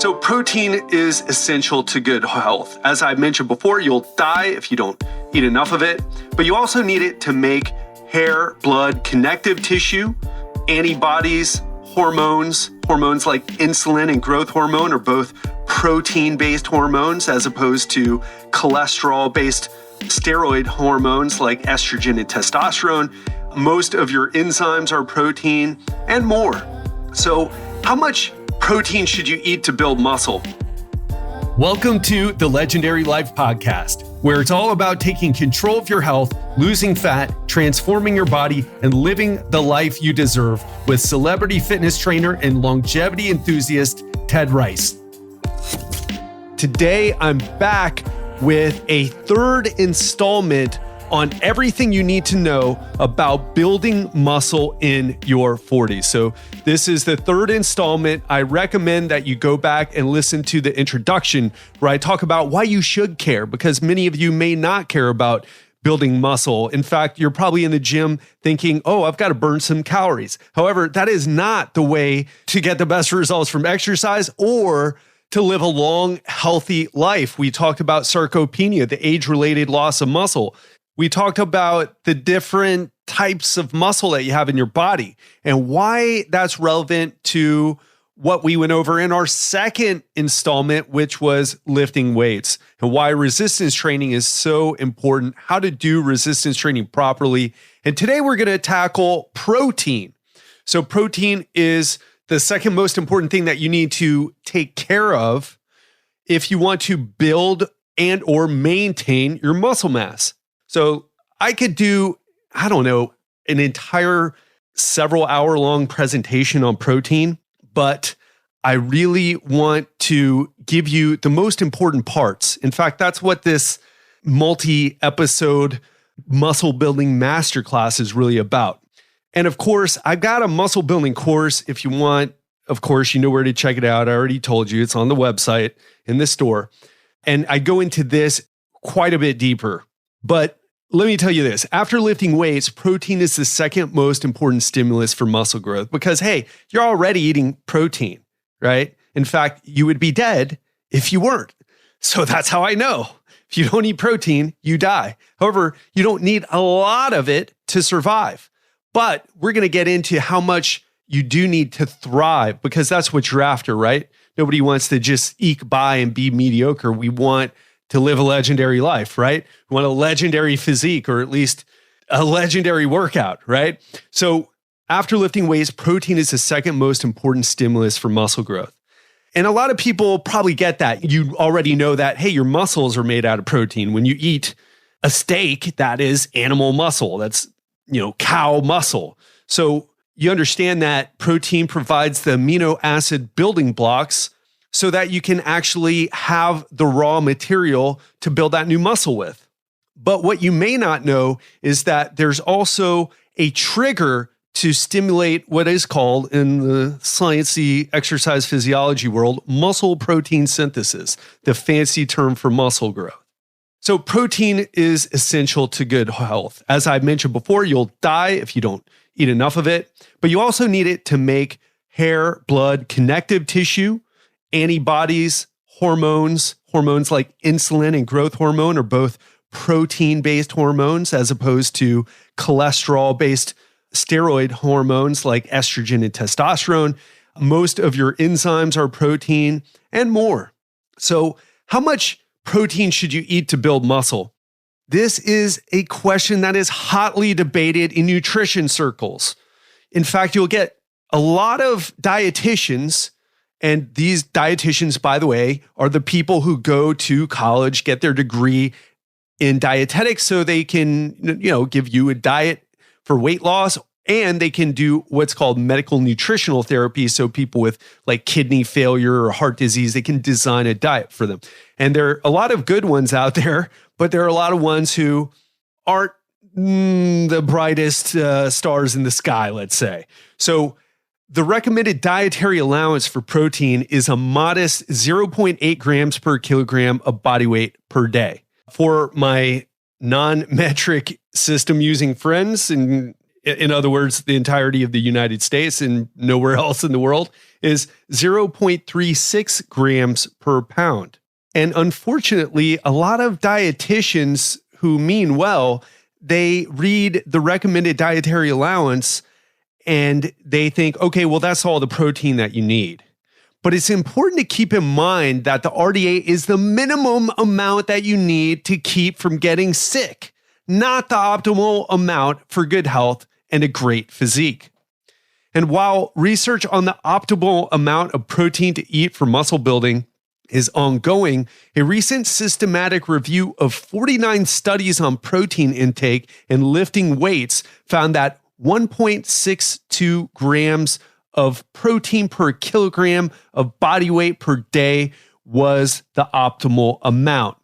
So protein is essential to good health. As I mentioned before, you'll die if you don't eat enough of it, but you also need it to make hair, blood, connective tissue, antibodies, hormones like insulin and growth hormone are both protein-based hormones as opposed to cholesterol-based steroid hormones like estrogen and testosterone. Most of your enzymes are protein and more. So how much protein should you eat to build muscle? Welcome to the Legendary Life Podcast, where it's all about taking control of your health, losing fat, transforming your body, and living the life you deserve with celebrity fitness trainer and longevity enthusiast, Ted Rice. Today, I'm back with a third installment on everything you need to know about building muscle in your 40s. So this is the third installment. I recommend that you go back and listen to the introduction where I talk about why you should care, because many of you may not care about building muscle. In fact, you're probably in the gym thinking, oh, I've got to burn some calories. However, that is not the way to get the best results from exercise or to live a long, healthy life. We talked about sarcopenia, the age-related loss of muscle. We talked about the different types of muscle that you have in your body and why that's relevant to what we went over in our second installment, which was lifting weights, and why resistance training is so important, how to do resistance training properly. And today we're going to tackle protein. So protein is the second most important thing that you need to take care of if you want to build and or maintain your muscle mass. So I could do, an entire several hour long presentation on protein, but I really want to give you the most important parts. In fact, that's what this multi-episode muscle building masterclass is really about. And of course, I've got a muscle building course. If you want, of course, you know where to check it out. I already told you it's on the website in the store. And I go into this quite a bit deeper. But let me tell you this, after lifting weights, protein is the second most important stimulus for muscle growth because, hey, you're already eating protein, right? In fact, you would be dead if you weren't. So that's how I know. If you don't eat protein, you die. However, you don't need a lot of it to survive. But we're going to get into how much you do need to thrive because that's what you're after, right? Nobody wants to just eke by and be mediocre. We want to live a legendary life, right? We want a legendary physique or at least a legendary workout, right? So after lifting weights, protein is the second most important stimulus for muscle growth. And a lot of people probably get that. You already know that, hey, your muscles are made out of protein. When you eat a steak, that is animal muscle. That's, cow muscle. So you understand that protein provides the amino acid building blocks so that you can actually have the raw material to build that new muscle with. But what you may not know is that there's also a trigger to stimulate what is called, in the sciencey exercise physiology world, muscle protein synthesis, the fancy term for muscle growth. So protein is essential to good health. As I mentioned before, you'll die if you don't eat enough of it, but you also need it to make hair, blood, connective tissue, antibodies, hormones like insulin and growth hormone are both protein-based hormones as opposed to cholesterol-based steroid hormones like estrogen and testosterone. Most of your enzymes are protein and more. So how much protein should you eat to build muscle? This is a question that is hotly debated in nutrition circles. In fact, you'll get a lot of dietitians. And these dietitians, by the way, are the people who go to college, get their degree in dietetics so they can, give you a diet for weight loss, and they can do what's called medical nutritional therapy. So people with like kidney failure or heart disease, they can design a diet for them. And there are a lot of good ones out there, but there are a lot of ones who aren't the brightest stars in the sky, let's say. So the recommended dietary allowance for protein is a modest 0.8 grams per kilogram of body weight per day. For my non-metric system using friends, and in other words, the entirety of the United States and nowhere else in the world, is 0.36 grams per pound. And unfortunately, a lot of dietitians who mean well, they read the recommended dietary allowance and they think, okay, well, that's all the protein that you need. But it's important to keep in mind that the RDA is the minimum amount that you need to keep from getting sick, not the optimal amount for good health and a great physique. And while research on the optimal amount of protein to eat for muscle building is ongoing, a recent systematic review of 49 studies on protein intake and lifting weights found that 1.62 grams of protein per kilogram of body weight per day was the optimal amount.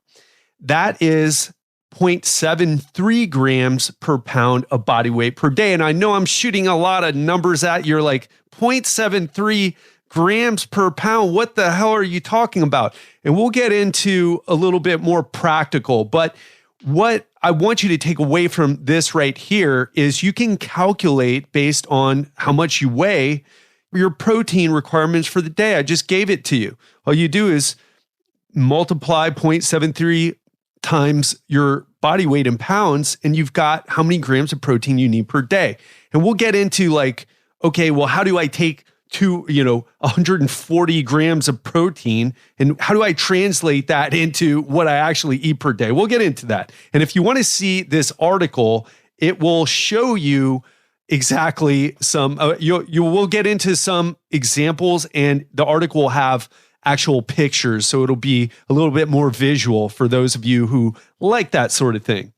That is 0.73 grams per pound of body weight per day. And I know I'm shooting a lot of numbers at you. You're like, 0.73 grams per pound. What the hell are you talking about? And we'll get into a little bit more practical. But what I want you to take away from this right here is you can calculate based on how much you weigh your protein requirements for the day. I just gave it to you. All you do is multiply 0.73 times your body weight in pounds, and you've got how many grams of protein you need per day. And we'll get into like, okay, well, how do I take 140 grams of protein, and how do I translate that into what I actually eat per day? We'll get into that. And if you want to see this article, it will show you exactly some, you will get into some examples, and the article will have actual pictures. So it'll be a little bit more visual for those of you who like that sort of thing.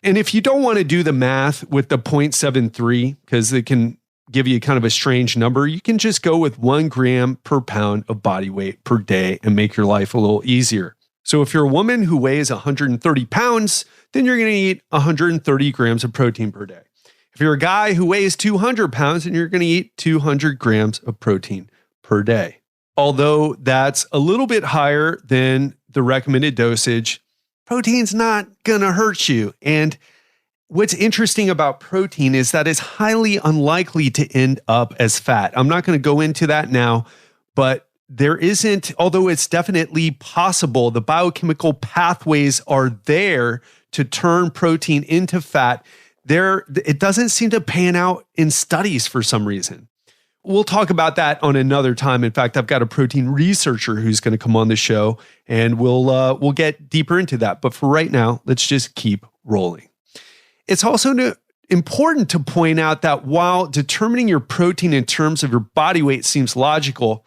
And if you don't want to do the math with the 0.73, because it can give you kind of a strange number, you can just go with 1 gram per pound of body weight per day and make your life a little easier. So if you're a woman who weighs 130 pounds, then you're going to eat 130 grams of protein per day. If you're a guy who weighs 200 pounds, then you're going to eat 200 grams of protein per day. Although that's a little bit higher than the recommended dosage, protein's not going to hurt you. And what's interesting about protein is that it's highly unlikely to end up as fat. I'm not going to go into that now, but there isn't, although it's definitely possible, the biochemical pathways are there to turn protein into fat. It doesn't seem to pan out in studies for some reason. We'll talk about that on another time. In fact, I've got a protein researcher who's going to come on the show, and we'll get deeper into that. But for right now, let's just keep rolling. It's also important to point out that while determining your protein in terms of your body weight seems logical,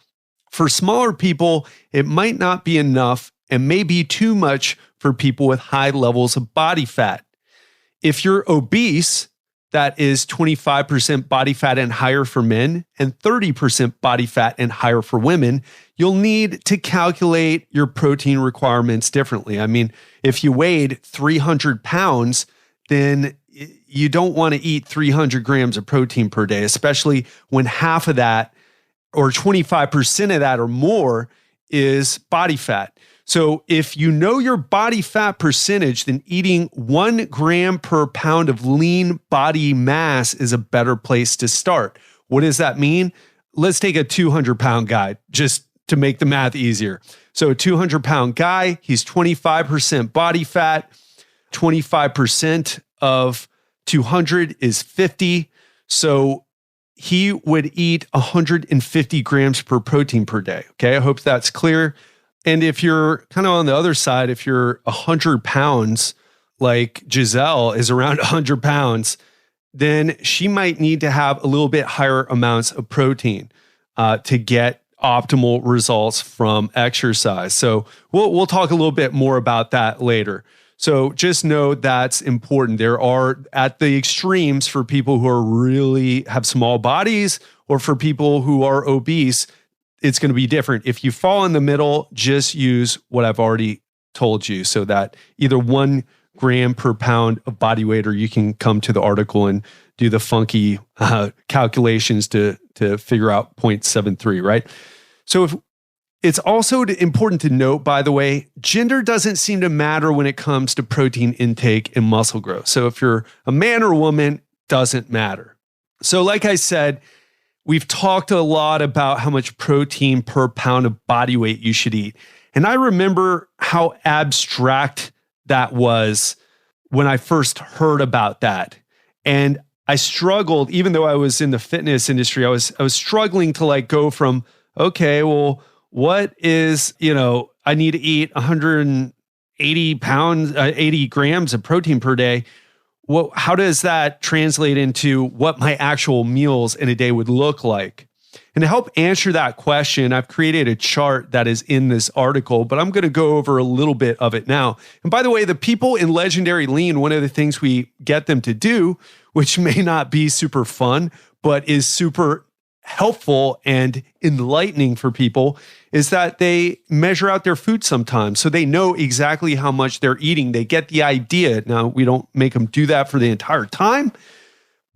for smaller people, it might not be enough and may be too much for people with high levels of body fat. If you're obese, that is 25% body fat and higher for men and 30% body fat and higher for women, you'll need to calculate your protein requirements differently. I mean, if you weighed 300 pounds, then you don't want to eat 300 grams of protein per day, especially when half of that or 25% of that or more is body fat. So if you know your body fat percentage, then eating 1 gram per pound of lean body mass is a better place to start. What does that mean? Let's take a 200-pound guy just to make the math easier. So a 200-pound guy, he's 25% body fat, 25% of 200 is 50. So he would eat 150 grams per protein per day. Okay, I hope that's clear. And if you're kind of on the other side, if you're 100 pounds, like Giselle is around 100 pounds, then she might need to have a little bit higher amounts of protein to get optimal results from exercise. So we'll talk a little bit more about that later. So just know that's important. There are at the extremes for people who are really have small bodies or for people who are obese, it's going to be different. If you fall in the middle, just use what I've already told you so that either 1 gram per pound of body weight, or you can come to the article and do the funky calculations to figure out 0.73, right? So it's also important to note, by the way, gender doesn't seem to matter when it comes to protein intake and muscle growth. So if you're a man or a woman, doesn't matter. So like I said, we've talked a lot about how much protein per pound of body weight you should eat. And I remember how abstract that was when I first heard about that. And I struggled, even though I was in the fitness industry, I was struggling to like go from, okay, well, what is, I need to eat 80 grams of protein per day. Well, how does that translate into what my actual meals in a day would look like? And to help answer that question, I've created a chart that is in this article, but I'm going to go over a little bit of it now. And by the way, the people in Legendary Lean, one of the things we get them to do, which may not be super fun, but is super helpful and enlightening for people, is that they measure out their food sometimes. So they know exactly how much they're eating. They get the idea. Now, we don't make them do that for the entire time,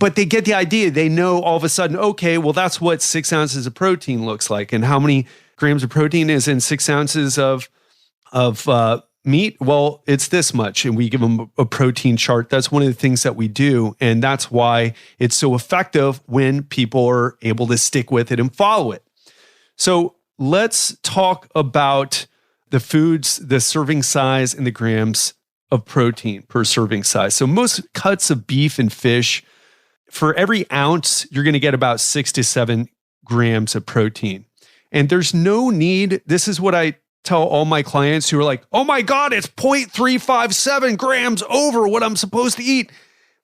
but they get the idea. They know all of a sudden, okay, well, that's what 6 ounces of protein looks like. And how many grams of protein is in 6 ounces of meat? Well, it's this much. And we give them a protein chart. That's one of the things that we do. And that's why it's so effective when people are able to stick with it and follow it. So let's talk about the foods, the serving size, and the grams of protein per serving size. So most cuts of beef and fish, for every ounce, you're going to get about 6 to 7 grams of protein. And there's no need, this is what I tell all my clients who are like, oh my God, it's 0.357 grams over what I'm supposed to eat.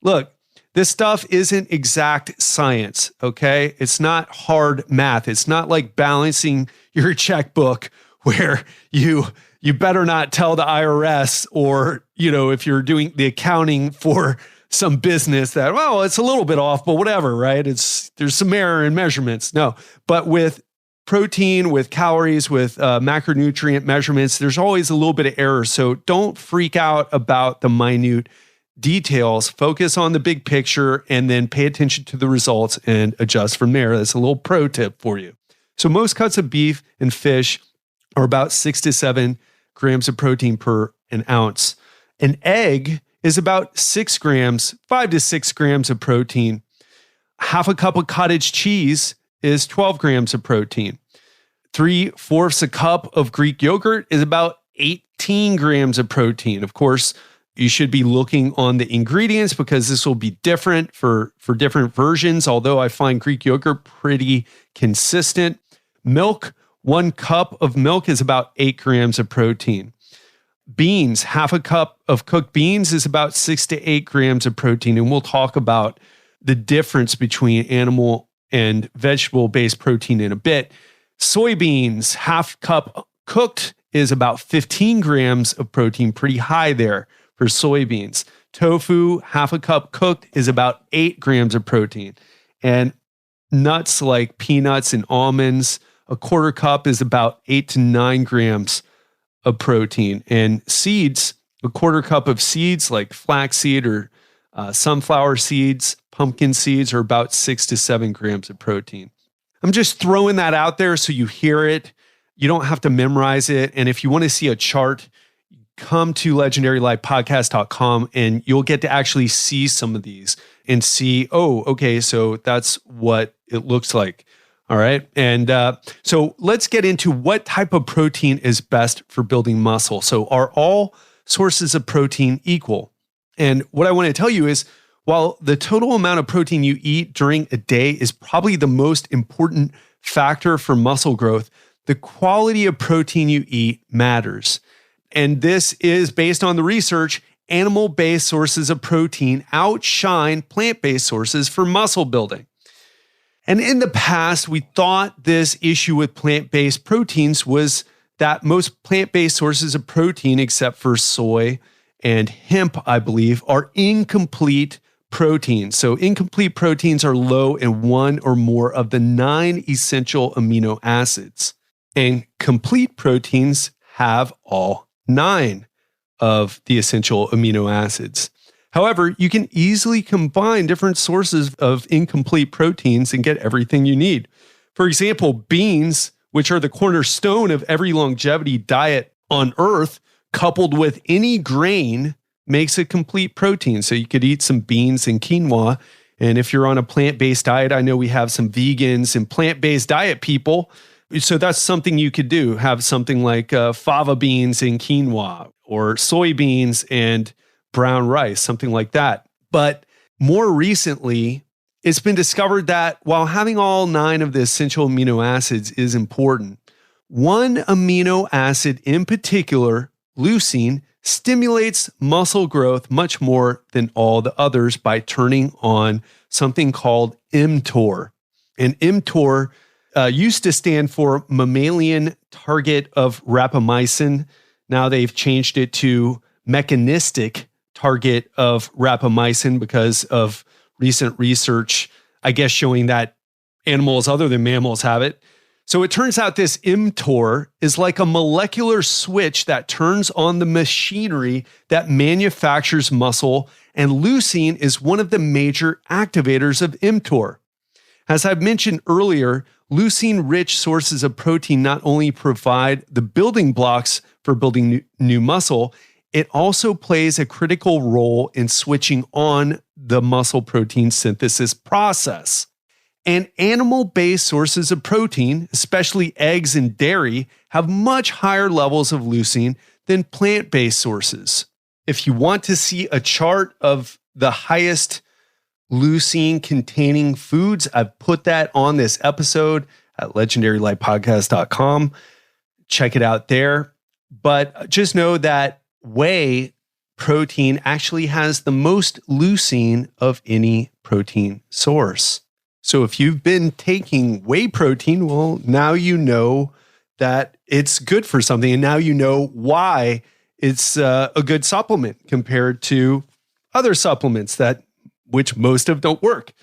Look, this stuff isn't exact science, okay? It's not hard math. It's not like balancing your checkbook where you better not tell the IRS or, if you're doing the accounting for some business that, well, it's a little bit off, but whatever, right? There's some error in measurements. No, but with protein, with calories, with macronutrient measurements, there's always a little bit of error. So don't freak out about the minute details. Focus on the big picture and then pay attention to the results and adjust from there. That's a little pro tip for you. So most cuts of beef and fish are about 6 to 7 grams of protein per an ounce. An egg is about 5 to 6 grams of protein. Half a cup of cottage cheese is 12 grams of protein. 3/4 a cup of Greek yogurt is about 18 grams of protein. Of course, you should be looking on the ingredients because this will be different for different versions, although I find Greek yogurt pretty consistent. Milk, 1 cup of milk is about 8 grams of protein. Beans, half a cup of cooked beans is about 6 to 8 grams of protein. And we'll talk about the difference between animal and vegetable-based protein in a bit. Soybeans, half cup cooked is about 15 grams of protein, pretty high there for soybeans. Tofu, half a cup cooked is about 8 grams of protein. And nuts like peanuts and almonds, 1/4 cup is about 8 to 9 grams of protein. And seeds, 1/4 cup of seeds like flaxseed or sunflower seeds, pumpkin seeds are about 6 to 7 grams of protein. I'm just throwing that out there so you hear it. You don't have to memorize it. And if you want to see a chart, come to legendarylifepodcast.com and you'll get to actually see some of these and see, oh, okay, so that's what it looks like. All right. And so let's get into what type of protein is best for building muscle. So are all sources of protein equal? And what I want to tell you is, while the total amount of protein you eat during a day is probably the most important factor for muscle growth, the quality of protein you eat matters. And this is based on the research. Animal-based sources of protein outshine plant-based sources for muscle building. And in the past, we thought this issue with plant-based proteins was that most plant-based sources of protein, except for soy and hemp, I believe, are incomplete proteins. So incomplete proteins are low in 1 or more of the 9 essential amino acids. And complete proteins have all 9 of the essential amino acids. However, you can easily combine different sources of incomplete proteins and get everything you need. For example, beans, which are the cornerstone of every longevity diet on Earth, coupled with any grain, makes a complete protein. So you could eat some beans and quinoa And if you're on a plant-based diet, I know we have some vegans and plant-based diet people. So that's something you could do. Have something like fava beans and quinoa, or soybeans and brown rice, something like that. But more recently, it's been discovered that while having all 9 of the essential amino acids is important, one amino acid in particular, leucine, stimulates muscle growth much more than all the others by turning on something called mTOR. And mTOR used to stand for mammalian target of rapamycin. Now they've changed it to mechanistic target of rapamycin because of recent research, I guess, showing that animals other than mammals have it. So it turns out this mTOR is like a molecular switch that turns on the machinery that manufactures muscle, and leucine is one of the major activators of mTOR. As I've mentioned earlier, leucine-rich sources of protein not only provide the building blocks for building new muscle, it also plays a critical role in switching on the muscle protein synthesis process. And animal-based sources of protein, especially eggs and dairy, have much higher levels of leucine than plant-based sources. If you want to see a chart of the highest leucine-containing foods, I've put that on this episode at legendarylifepodcast.com. Check it out there. But just know that whey protein actually has the most leucine of any protein source. So if you've been taking whey protein, well, now you know that it's good for something. And now you know why it's a good supplement compared to other supplements which most of don't work.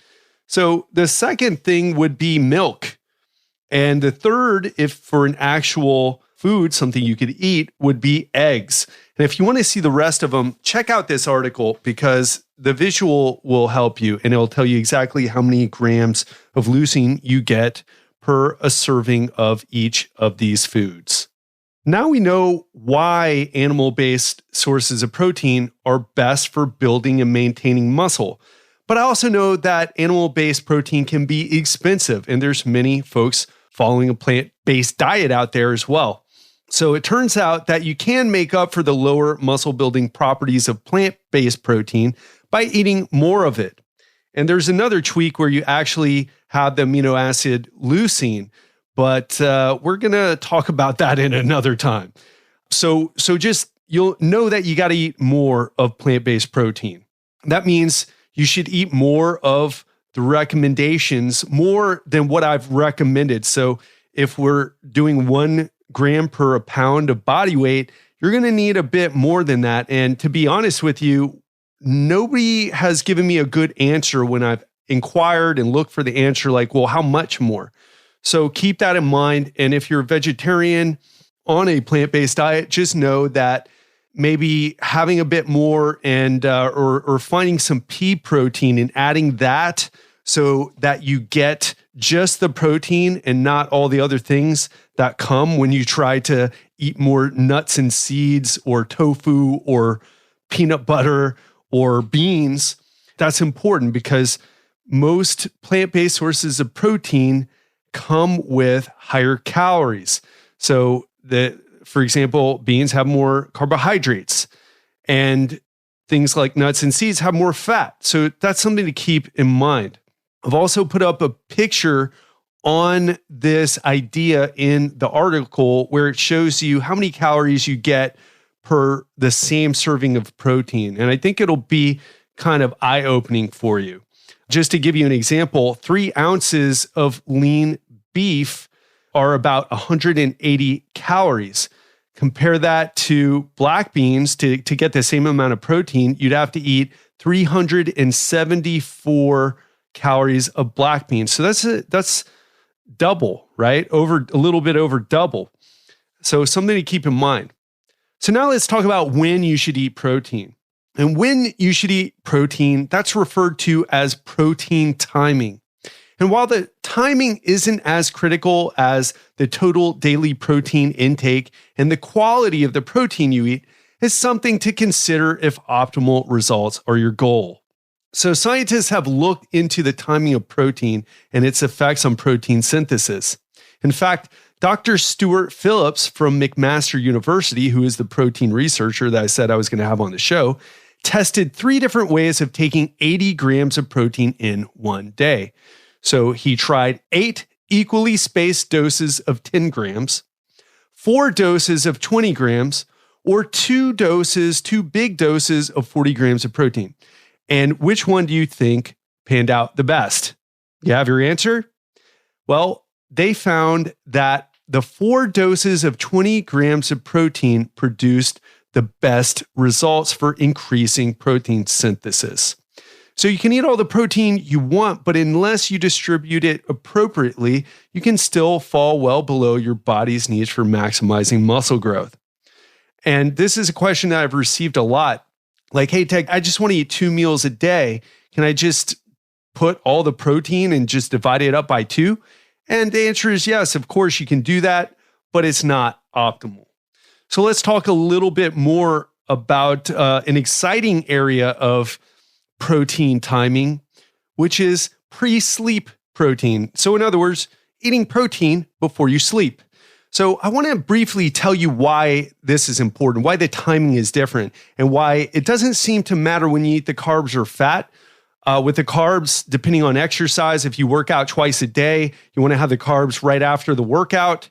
So the second thing would be milk. And the third, if for an actual food, something you could eat, would be eggs. And if you want to see the rest of them, check out this article because the visual will help you and it'll tell you exactly how many grams of leucine you get per a serving of each of these foods. Now we know why animal-based sources of protein are best for building and maintaining muscle. But I also know that animal-based protein can be expensive, and there's many folks following a plant-based diet out there as well. So it turns out that you can make up for the lower muscle-building properties of plant-based protein by eating more of it. And there's another tweak where you actually have the amino acid leucine, but we're going to talk about that in another time. So just you'll know that you got to eat more of plant-based protein. That means you should eat more of the recommendations, more than what I've recommended. So if we're doing 1 gram per pound of body weight, you're going to need a bit more than that. And to be honest with you, nobody has given me a good answer when I've inquired and looked for the answer, like, well, how much more? So keep that in mind. And if you're a vegetarian on a plant-based diet, just know that maybe having a bit more and or finding some pea protein and adding that so that you get just the protein and not all the other things that come when you try to eat more nuts and seeds or tofu or peanut butter or beans. That's important because most plant-based sources of protein come with higher calories. So for example, beans have more carbohydrates and things like nuts and seeds have more fat. So that's something to keep in mind. I've also put up a picture on this idea in the article where it shows you how many calories you get per the same serving of protein. And I think it'll be kind of eye-opening for you. Just to give you an example, 3 ounces of lean beef are about 180 calories. Compare that to black beans. To get the same amount of protein, you'd have to eat 374 calories of black beans. So that's double, right? A little bit over double. So something to keep in mind. So now let's talk about when you should eat protein. And when you should eat protein, that's referred to as protein timing. And while the timing isn't as critical as the total daily protein intake and the quality of the protein you eat, is something to consider if optimal results are your goal. So scientists have looked into the timing of protein and its effects on protein synthesis. In fact, Dr. Stuart Phillips from McMaster University, who is the protein researcher that I said I was going to have on the show, tested 3 different ways of taking 80 grams of protein in one day. So he tried 8 equally spaced doses of 10 grams, 4 doses of 20 grams, or 2 big doses of 40 grams of protein. And which one do you think panned out the best? You have your answer? Well, they found that the 4 doses of 20 grams of protein produced the best results for increasing protein synthesis. So you can eat all the protein you want, but unless you distribute it appropriately, you can still fall well below your body's needs for maximizing muscle growth. And this is a question that I've received a lot. Like, hey, Ted, I just want to eat 2 meals a day. Can I just put all the protein and just divide it up by 2? And the answer is yes, of course you can do that, but it's not optimal. So let's talk a little bit more about an exciting area of protein timing, which is pre-sleep protein. So in other words, eating protein before you sleep. So I want to briefly tell you why this is important, why the timing is different, and why it doesn't seem to matter when you eat the carbs or fat. With the carbs, depending on exercise, if you work out twice a day, you want to have the carbs right after the workout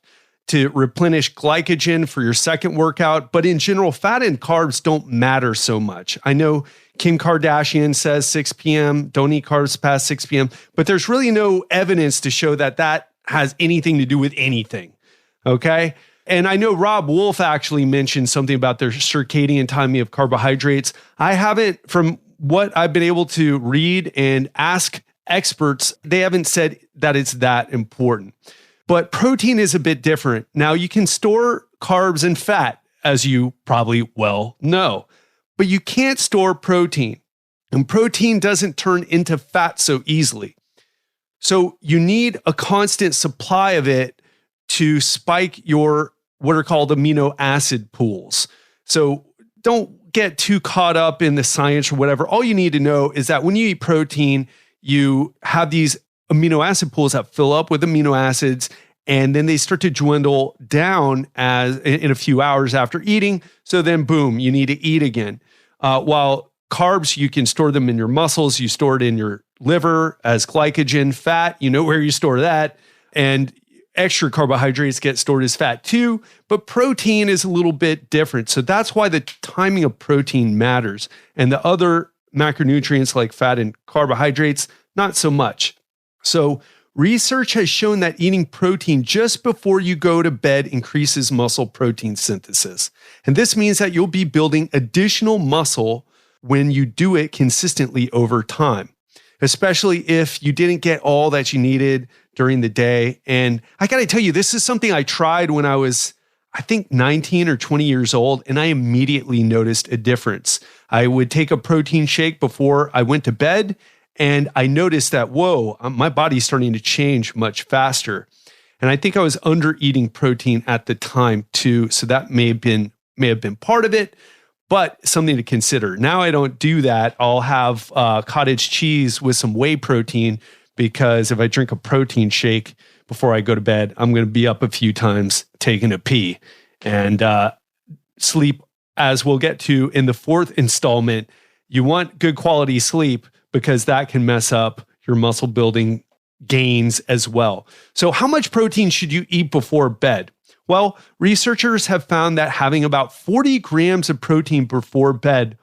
to replenish glycogen for your second workout. But in general, fat and carbs don't matter so much. I know Kim Kardashian says 6 p.m., don't eat carbs past 6 p.m., but there's really no evidence to show that that has anything to do with anything. Okay. And I know Rob Wolf actually mentioned something about their circadian timing of carbohydrates. I haven't, from what I've been able to read and ask experts, they haven't said that it's that important. But protein is a bit different. Now, you can store carbs and fat, as you probably well know, but you can't store protein. And protein doesn't turn into fat so easily. So you need a constant supply of it to spike your what are called amino acid pools. So don't get too caught up in the science or whatever. All you need to know is that when you eat protein, you have these amino acid pools that fill up with amino acids, and then they start to dwindle down as in a few hours after eating. So then boom, you need to eat again. While carbs, you can store them in your muscles, you store it in your liver as glycogen. Fat, you know where you store that. And extra carbohydrates get stored as fat too, but protein is a little bit different. So that's why the timing of protein matters. And the other macronutrients like fat and carbohydrates, not so much. So research has shown that eating protein just before you go to bed increases muscle protein synthesis. And this means that you'll be building additional muscle when you do it consistently over time, especially if you didn't get all that you needed during the day. And I got to tell you, this is something I tried when I was, I think, 19 or 20 years old, and I immediately noticed a difference. I would take a protein shake before I went to bed, and I noticed that, whoa, my body's starting to change much faster. And I think I was under eating protein at the time too. So that may have been part of it, but something to consider. Now I don't do that. I'll have cottage cheese with some whey protein, because if I drink a protein shake before I go to bed, I'm going to be up a few times taking a pee. And sleep, as we'll get to in the 4th installment, you want good quality sleep because that can mess up your muscle building gains as well. So how much protein should you eat before bed? Well, researchers have found that having about 40 grams of protein before bed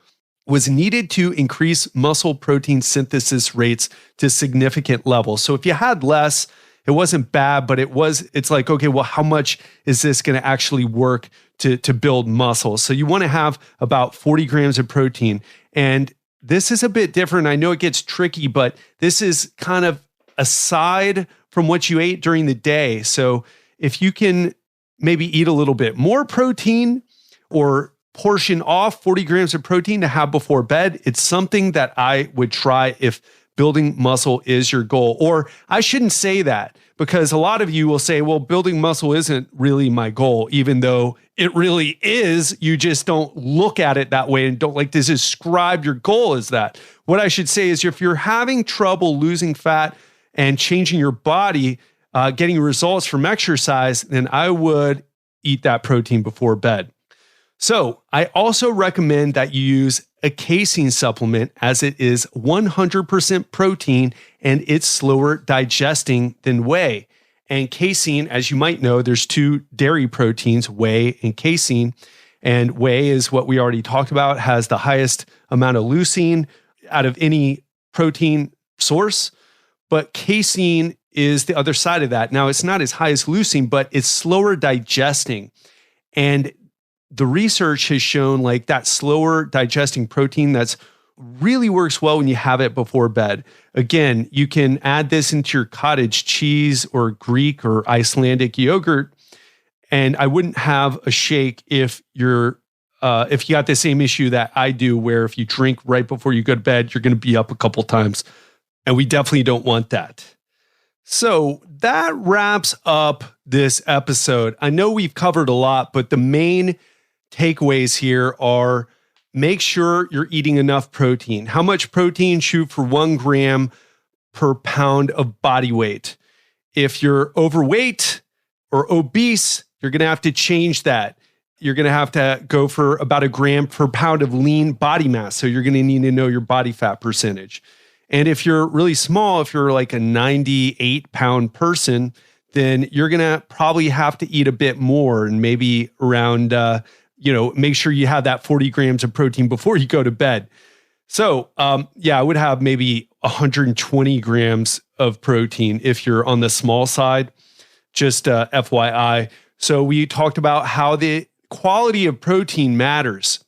was needed to increase muscle protein synthesis rates to significant levels. So if you had less, it wasn't bad, but it's like, okay, well, how much is this going to actually work to build muscle? So you want to have about 40 grams of protein. And this is a bit different. I know it gets tricky, but this is kind of aside from what you ate during the day. So if you can maybe eat a little bit more protein or portion off 40 grams of protein to have before bed, it's something that I would try if building muscle is your goal. Or I shouldn't say that, because a lot of you will say, well, building muscle isn't really my goal, even though it really is. You just don't look at it that way and don't like to describe your goal as that. What I should say is if you're having trouble losing fat and changing your body, getting results from exercise, then I would eat that protein before bed. So I also recommend that you use a casein supplement, as it is 100% protein and it's slower digesting than whey. And casein, as you might know, there's two dairy proteins, whey and casein. And whey is what we already talked about, has the highest amount of leucine out of any protein source. But casein is the other side of that. Now, it's not as high as leucine, but it's slower digesting. And the research has shown like that slower digesting protein that's really works well when you have it before bed. Again, you can add this into your cottage cheese or Greek or Icelandic yogurt. And I wouldn't have a shake if you got the same issue that I do, where if you drink right before you go to bed, you're going to be up a couple times. And we definitely don't want that. So that wraps up this episode. I know we've covered a lot, but the main takeaways here are: make sure you're eating enough protein. How much protein? Shoot for 1 gram per pound of body weight. If you're overweight or obese, you're going to have to change that. You're going to have to go for about 1 gram per pound of lean body mass. So you're going to need to know your body fat percentage. And if you're really small, if you're like a 98-pound person, then you're going to probably have to eat a bit more, and maybe around, make sure you have that 40 grams of protein before you go to bed. So, I would have maybe 120 grams of protein if you're on the small side, just FYI. So we talked about how the quality of protein matters.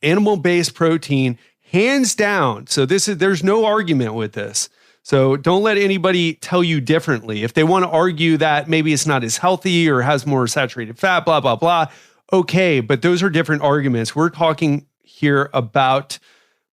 Animal-based protein, hands down. So there's no argument with this. So don't let anybody tell you differently. If they want to argue that maybe it's not as healthy or has more saturated fat, blah, blah, blah. Okay, but those are different arguments. We're talking here about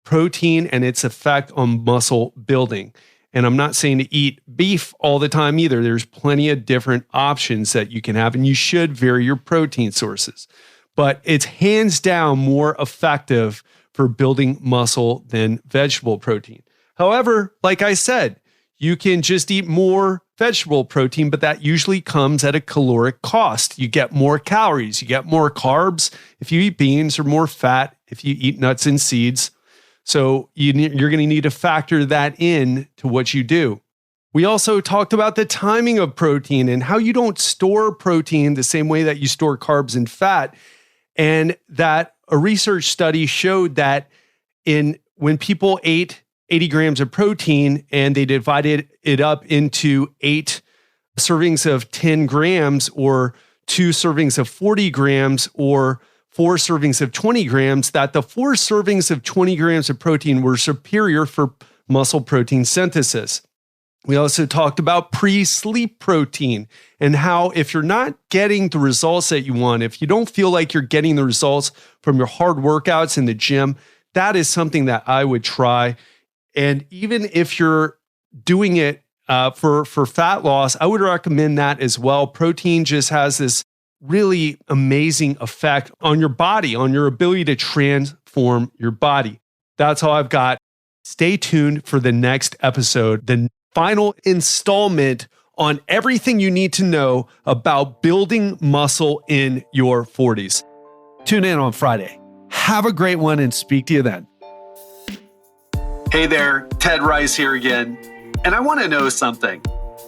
protein and its effect on muscle building. And I'm not saying to eat beef all the time either. There's plenty of different options that you can have, and you should vary your protein sources. But it's hands down more effective for building muscle than vegetable protein. However, like I said, you can just eat more vegetable protein, but that usually comes at a caloric cost. You get more calories, you get more carbs if you eat beans, or more fat if you eat nuts and seeds. So you're going to need to factor that in to what you do. We also talked about the timing of protein and how you don't store protein the same way that you store carbs and fat. And that a research study showed that when people ate 80 grams of protein and they divided it up into 8 servings of 10 grams, or 2 servings of 40 grams, or 4 servings of 20 grams, that the 4 servings of 20 grams of protein were superior for muscle protein synthesis. We also talked about pre-sleep protein and how if you're not getting the results that you want, if you don't feel like you're getting the results from your hard workouts in the gym, that is something that I would try. And even if you're doing it for fat loss, I would recommend that as well. Protein just has this really amazing effect on your body, on your ability to transform your body. That's all I've got. Stay tuned for the next episode, the final installment on everything you need to know about building muscle in your 40s. Tune in on Friday. Have a great one and speak to you then. Hey there, Ted Rice here again. And I want to know something.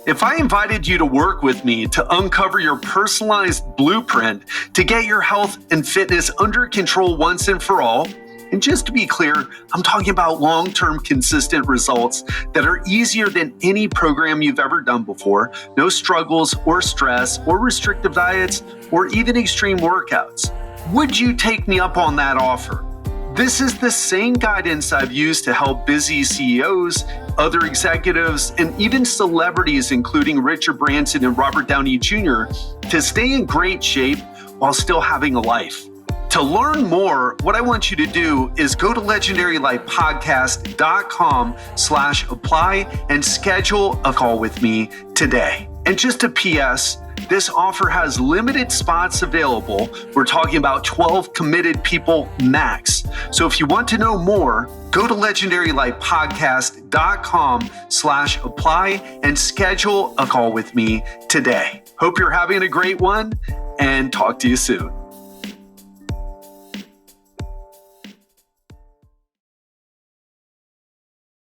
If I invited you to work with me to uncover your personalized blueprint to get your health and fitness under control once and for all, and just to be clear, I'm talking about long-term consistent results that are easier than any program you've ever done before, no struggles or stress or restrictive diets or even extreme workouts. Would you take me up on that offer? This is the same guidance I've used to help busy CEOs, other executives, and even celebrities, including Richard Branson and Robert Downey Jr., to stay in great shape while still having a life. To learn more, what I want you to do is go to legendarylifepodcast.com/apply and schedule a call with me today. And just a PS, this offer has limited spots available. We're talking about 12 committed people max. So if you want to know more, go to legendarylifepodcast.com/apply and schedule a call with me today. Hope you're having a great one and talk to you soon.